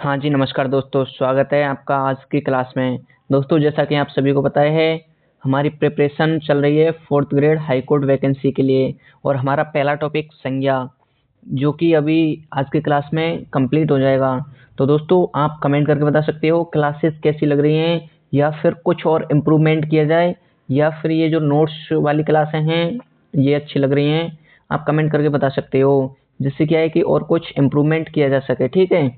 हाँ जी, नमस्कार दोस्तों, स्वागत है आपका आज की क्लास में। दोस्तों, जैसा कि आप सभी को पता है, हमारी प्रिपरेशन चल रही है 4th grade high court vacancy के लिए और हमारा पहला टॉपिक संज्ञा, जो कि अभी आज की क्लास में कंप्लीट हो जाएगा। तो दोस्तों, आप कमेंट करके बता सकते हो क्लासेस कैसी लग रही हैं, या फिर कुछ और इम्प्रूवमेंट किया जाए, या फिर ये जो नोट्स वाली क्लासें हैं ये अच्छी लग रही हैं। आप कमेंट करके बता सकते हो, जिससे क्या है कि और कुछ इम्प्रूवमेंट किया जा सके। ठीक है,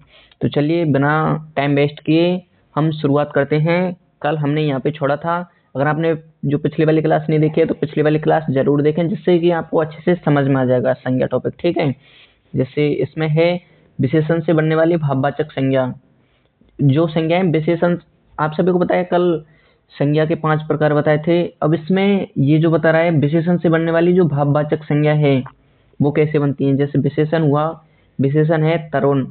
तो चलिए बिना टाइम वेस्ट किए हम शुरुआत करते हैं। कल हमने यहाँ पे छोड़ा था। अगर आपने जो पिछली वाली क्लास नहीं देखी है तो पिछली वाली क्लास जरूर देखें, जिससे कि आपको अच्छे से समझ में आ जाएगा संज्ञा टॉपिक। ठीक है, जैसे इसमें है विशेषण से बनने वाली भाववाचक संज्ञा। जो संज्ञाएं विशेषण, आप सभी को पता है कल संज्ञा के 5 प्रकार बताए थे। अब इसमें ये जो बता रहा है विशेषण से बनने वाली जो भाववाचक संज्ञा है वो कैसे बनती है। जैसे विशेषण हुआ, विशेषण है तरुण,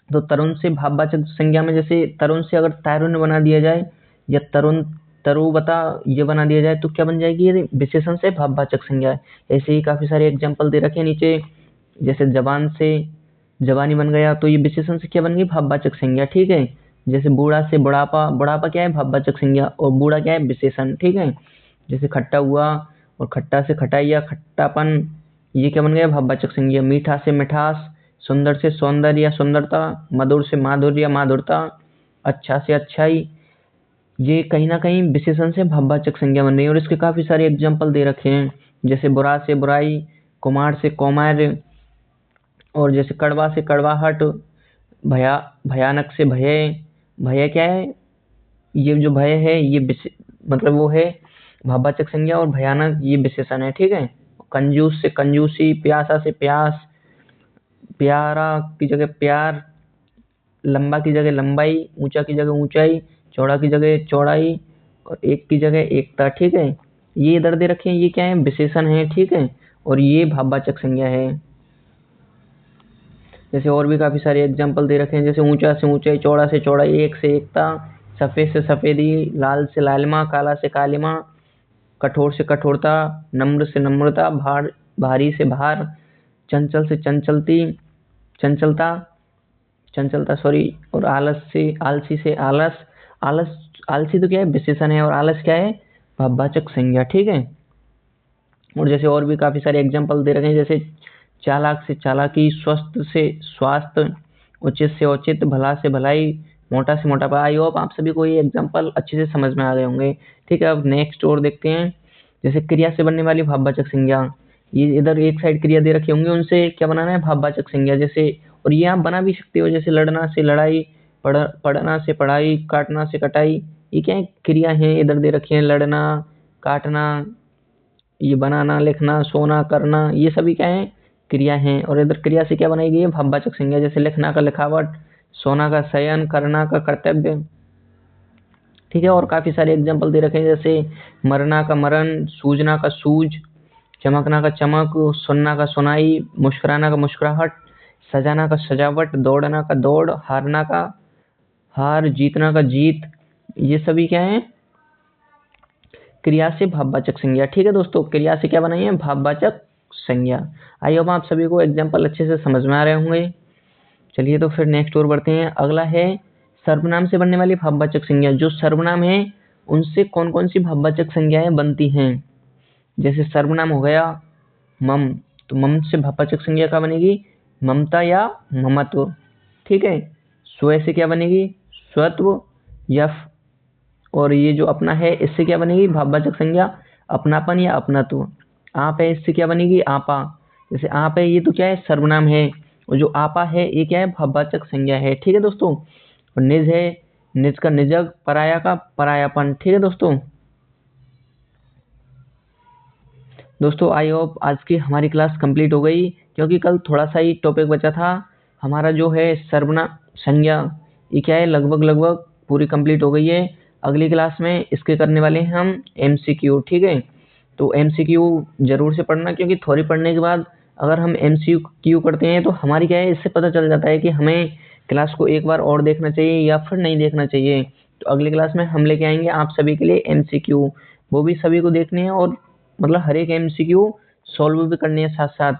तो तरुण से भाववाचक संज्ञा में जैसे तरुण से अगर तारुण्य बना दिया जाए या तरुण तरुवता ये बना दिया जाए तो क्या बन जाएगी, ये विशेषण से भाववाचक संज्ञा है। ऐसे ही काफी सारे एग्जांपल दे रखे हैं नीचे। जैसे जवान से जवानी बन गया तो ये विशेषण से क्या बन गई, भाववाचक संज्ञा। ठीक है, जैसे बूढ़ा से बुढ़ापा, बुढ़ापा क्या है, भाववाचक संज्ञा, और बूढ़ा क्या है, विशेषण। ठीक है, जैसे खट्टा हुआ और खट्टा से खटाई या खट्टापन, ये क्या बन गया, भाववाचक संज्ञा। मीठा से मिठास, सुंदर से सौंदर्य या सुंदरता, मधुर से माधुर्य या माधुरता, अच्छा से अच्छाई, ये कहीं ना कहीं विशेषण से भाववाचक संज्ञा बन रही है। और इसके काफी सारे एग्जाम्पल दे रखे हैं, जैसे बुरा से बुराई, कुमार से कौमार्य, और जैसे कड़वा से कड़वाहट, भया भयानक से भय। भय क्या है, ये जो भय है ये मतलब वो है भाववाचक संज्ञा, और भयानक ये विशेषण है। ठीक है, कंजूस से कंजूसी, प्यासा से प्यास, प्यारा की जगह प्यार, लंबा की जगह लंबाई, ऊंचा की जगह ऊंचाई, चौड़ा की जगह चौड़ाई, और एक की जगह एकता। ठीक है, ये इधर दे रखे हैं, ये क्या है, विशेषण है। ठीक है, और ये भाववाचक संज्ञा है। जैसे और भी काफी सारे एग्जाम्पल दे रखे हैं, जैसे ऊंचा से ऊंचाई, चौड़ा से चौड़ाई, एक से एकता, सफेद से सफेदी, लाल से लालिमा, काला से कालिमा, कठोर से कठोरता, नम्र से नम्रता, भारी से भार, चंचल से चंचलती चंचलता चंचलता सॉरी, और आलस से आलसी से आलस। आलस, आलसी तो क्या है, विशेषण है, और आलस क्या है, भाववाचक संज्ञा। ठीक है, और जैसे और भी काफी सारे एग्जांपल दे रखे हैं, जैसे चालाक से चालाकी, स्वस्थ से स्वास्थ्य, उचित से औचित्य, भला से भलाई, मोटा से मोटापा। आई होप आप सभी को ये एग्जांपल अच्छे से समझ में आ गए होंगे। ठीक है, अब नेक्स्ट और देखते हैं। जैसे क्रिया से बनने वाली भाववाचक संज्ञा, ये इधर एक साइड क्रिया दे रखी होंगी, उनसे क्या बनाना है, भाववाचक संज्ञा। जैसे, और ये आप बना भी सकते हो, जैसे लड़ना से लड़ाई, पढ़ना से पढ़ाई, काटना से कटाई। ये क्या है, क्रिया है, इधर दे रखी है, लड़ना, काटना, ये बनाना, लिखना, सोना, करना, ये सभी क्या है, क्रिया हैं। और इधर क्रिया से क्या बनाई गई है, भाववाचक संज्ञा। जैसे लिखना का लिखावट, सोना का शयन, करना का कर्तव्य। ठीक है, और काफी सारे एग्जांपल दे रखे हैं, जैसे मरना का मरण, सूझना का सूझ, चमकना का चमक, सुनना का सुनाई, मुस्कुराना का मुस्कुराहट, सजाना का सजावट, दौड़ना का दौड़, हारना का हार, जीतना का जीत। ये सभी क्या है, क्रिया से भाववाचक संज्ञा। ठीक है दोस्तों, क्रिया से क्या बनाई है, भाववाचक संज्ञा। आई होप आप सभी को एग्जाम्पल अच्छे से समझ में आ रहे होंगे। चलिए तो फिर नेक्स्ट और बढ़ते हैं। अगला है सर्वनाम से बनने वाली भाववाचक संज्ञा। जो सर्वनाम है उनसे कौन कौन सी भाववाचक संज्ञाएं बनती हैं। जैसे सर्वनाम हो गया मम, तो मम से भाववाचक संज्ञा क्या बनेगी, ममता या ममत्व। ठीक है, स्व से क्या बनेगी, स्वत्व या और ये जो अपना है इससे क्या बनेगी, भाववाचक संज्ञा अपनापन या अपनत्व। आप है, इससे क्या बनेगी, आपा। जैसे आप है, ये तो क्या है, सर्वनाम है, और जो आपा है ये क्या है, भाववाचक संज्ञा है। ठीक है दोस्तों, और निज है, निज का निजक, पराया का परायापन। ठीक है दोस्तों। दोस्तों आई होप आज की हमारी क्लास कंप्लीट हो गई, क्योंकि कल थोड़ा सा ही टॉपिक बचा था। हमारा जो है सर्वनाम संज्ञा, ये क्या है, लगभग लगभग पूरी कंप्लीट हो गई है। अगली क्लास में इसके करने वाले हैं हम एमसीक्यू। ठीक है, तो एमसीक्यू जरूर से पढ़ना, क्योंकि थ्योरी पढ़ने के बाद अगर हम एमसीक्यू करते हैं तो हमारी क्या है, इससे पता चल जाता है कि हमें क्लास को एक बार और देखना चाहिए या फिर नहीं देखना चाहिए। तो अगली क्लास में हम लेके आएंगे आप सभी के लिए एमसीक्यू, वो भी सभी को देखने हैं, और मतलब हर एक एमसीक्यू सॉल्व भी करनी है साथ साथ।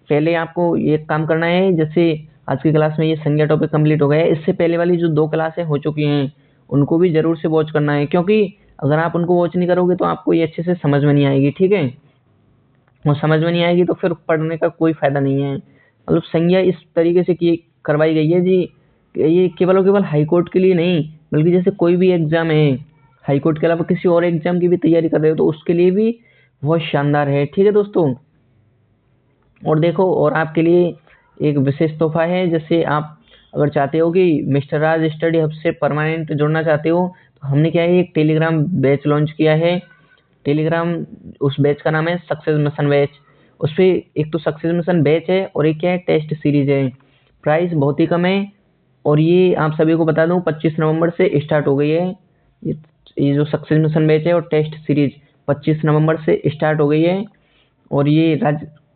पहले आपको ये काम करना है, जैसे आज की क्लास में ये संज्ञा टॉपिक कंप्लीट हो गया है। इससे पहले वाली जो 2 क्लासें हो चुकी हैं उनको भी जरूर से वॉच करना है, क्योंकि अगर आप उनको वॉच नहीं करोगे तो आपको ये अच्छे से समझ में नहीं आएगी, ठीक है। और समझ में नहीं आएगी तो फिर पढ़ने का कोई फायदा नहीं है। मतलब संज्ञा इस तरीके से की करवाई गई है जी, ये केवल और केवल हाई कोर्ट के लिए नहीं, बल्कि जैसे कोई भी एग्जाम है, हाई कोर्ट के अलावा किसी और एग्जाम की भी तैयारी कर रहे हो तो उसके लिए भी बहुत शानदार है, ठीक है दोस्तों। और देखो, और आपके लिए एक विशेष तोहफा है। जैसे आप अगर चाहते हो कि मिस्टर राज स्टडी हब से परमानेंट जुड़ना चाहते हो, तो हमने क्या है, एक टेलीग्राम बैच लॉन्च किया है। टेलीग्राम, उस बैच का नाम है सक्सेस मिशन बैच। उस पर एक तो सक्सेस मिशन बैच है और एक क्या है, टेस्ट सीरीज है। प्राइस बहुत ही कम है और ये आप सभी को बता दूं 25 नवंबर से स्टार्ट हो गई है। ये जो सक्सेस मिशन बैच है और टेस्ट सीरीज 25 नवंबर से स्टार्ट हो गई है। और ये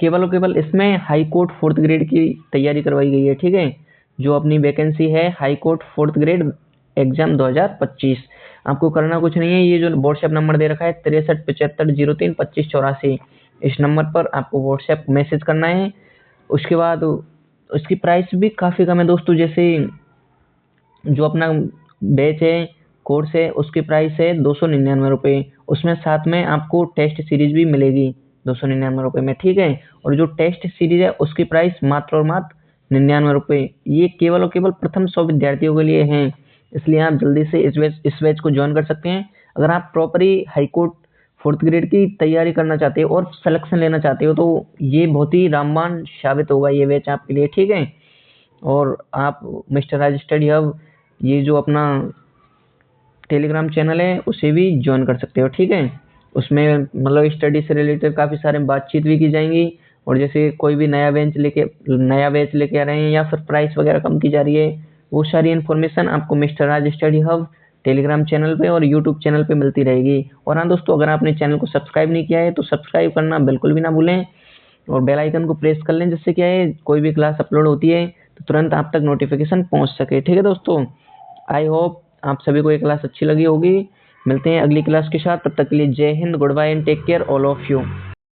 केवल और केवल इसमें हाई कोर्ट 4th ग्रेड की तैयारी करवाई गई है, ठीक है। जो अपनी वैकेंसी है high court 4th grade exam 2025। आपको करना कुछ नहीं है, ये जो व्हाट्सएप नंबर दे रखा है 6375032584, इस नंबर पर आपको व्हाट्सएप मैसेज करना है। उसके बाद उसकी प्राइस भी काफ़ी कम है दोस्तों। जैसे जो अपना बैच है, कोर्स है, उसकी प्राइस है 299 रुपये। उसमें साथ में आपको टेस्ट सीरीज भी मिलेगी 299 रुपये में, ठीक है। और जो टेस्ट सीरीज है उसकी प्राइस मात्र और मात्र 99 रुपये। ये केवल और केवल प्रथम 100 विद्यार्थियों के लिए हैं, इसलिए आप जल्दी से इस बैच को ज्वाइन कर सकते हैं। अगर आप properly high court 4th grade की तैयारी करना चाहते हो और सिलेक्शन लेना चाहते हो तो ये बहुत ही रामबाण साबित होगा ये बैच आपके लिए, ठीक है। और आप मिस्टर राज स्टडी हब, ये जो अपना टेलीग्राम चैनल है, उसे भी ज्वाइन कर सकते हो, ठीक है। उसमें मतलब स्टडी से रिलेटेड काफ़ी सारे बातचीत भी की जाएंगी। और जैसे कोई भी नया बैच लेके आ रहे हैं या फिर प्राइस वगैरह कम की जा रही है, वो सारी इन्फॉर्मेशन आपको मिस्टर राज स्टडी हब टेलीग्राम चैनल पे और यूट्यूब चैनल पे मिलती रहेगी। और हाँ दोस्तों, अगर आपने चैनल को सब्सक्राइब नहीं किया है तो सब्सक्राइब करना बिल्कुल भी ना भूलें और बेल आइकन को प्रेस कर लें, जिससे क्या है, कोई भी क्लास अपलोड होती है तो तुरंत आप तक नोटिफिकेशन पहुंच सके, ठीक है दोस्तों। आई होप आप सभी को ये क्लास अच्छी लगी होगी। मिलते हैं अगली क्लास के साथ, तब तक के लिए Jai Hind, goodbye and take care all of you.